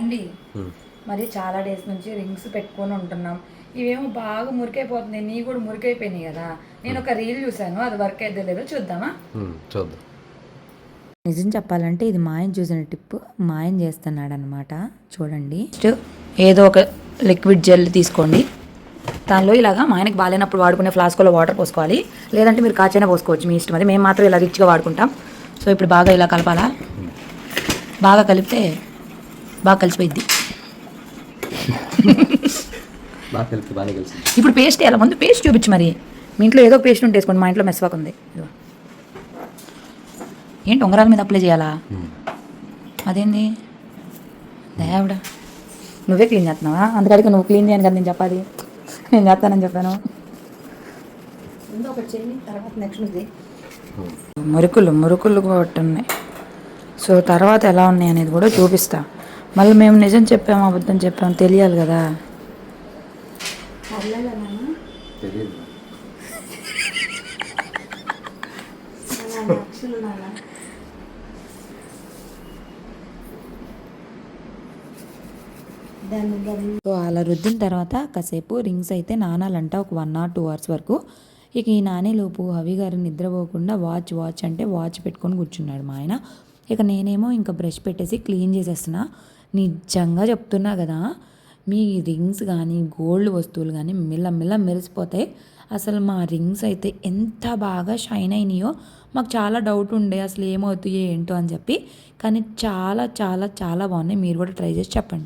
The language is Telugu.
ఏమండి మరి చాలా డేస్ నుంచి రింగ్స్ పెట్టుకొని ఉంటున్నాం. ఇవేమో బాగా మురికైపోతుంది. నీ కూడా మురికైపోయినాయి కదా. నేను ఒక రీల్ చూసాను, అది వర్క్ అయితే లేదో చూద్దామా? చూద్దాం. నిజం చెప్పాలంటే ఇది మా ఆయన చూసిన టిప్. మా ఆయన చేస్తున్నాడు అనమాట. చూడండి, ఏదో ఒక లిక్విడ్ జెల్ తీసుకోండి. దానిలో ఇలాగా మా ఆయనకి బాగాలేనప్పుడు వాడుకునే ఫ్లాస్క్లో వాటర్ పోసుకోవాలి, లేదంటే మీరు కాచైనా పోసుకోవచ్చు, మీ ఇష్టం. అది మేము మాత్రం ఇలా రిచ్గా వాడుకుంటాం. సో ఇప్పుడు బాగా ఇలా కలపాలా. బాగా కలిపితే బాగా కలిసిపోయిద్ది. ఇప్పుడు పేస్ట్ వేయాలి. ముందు పేస్ట్ చూపించు. మరి మీ ఇంట్లో ఏదో పేస్ట్ ఉంటే వేసుకోండి. మా ఇంట్లో మెస్వాక్ ఉంది. ఏంటి ఉంగరాల మీద అప్లై చేయాలా? అదేంది దేవుడ, నువ్వే క్లీన్ చేస్తున్నావా? అందుకడికి నువ్వు క్లీన్ చేయను కదా నేను చెప్పాలి. నేను చేస్తానని చెప్పాను. మురుకులు కొట్టున్నాయి. సో తర్వాత ఎలా ఉన్నాయి అనేది కూడా చూపిస్తా. మళ్ళీ మేము నిజం చెప్పాము అబద్ధం చెప్పాము తెలియాలి కదా. సో అలా రుద్దిన తర్వాత కాసేపు రింగ్స్ అయితే నానాలంట, ఒక 1 or 2 hours వరకు. ఇక ఈ నానేలోపు హవి గారు నిద్రపోకుండా వాచ్ అంటే వాచ్ పెట్టుకొని కూర్చున్నాడు మా ఆయన. ఇక నేనేమో ఇంకా బ్రష్ పెట్టేసి క్లీన్ చేసేస్తున్నా. నిజంగా చెప్తున్నా కదా, మీ రింగ్స్ కానీ గోల్డ్ వస్తువులు కానీ మిల్ల మెరిసిపోతాయి. అసలు మా రింగ్స్ అయితే ఎంత బాగా షైన్ అయినాయో. మాకు చాలా డౌట్ ఉండే అసలు ఏమవుతాయో ఏంటో అని చెప్పి, కానీ చాలా చాలా చాలా బాగున్నాయి. మీరు కూడా ట్రై చేసి చెప్పండి.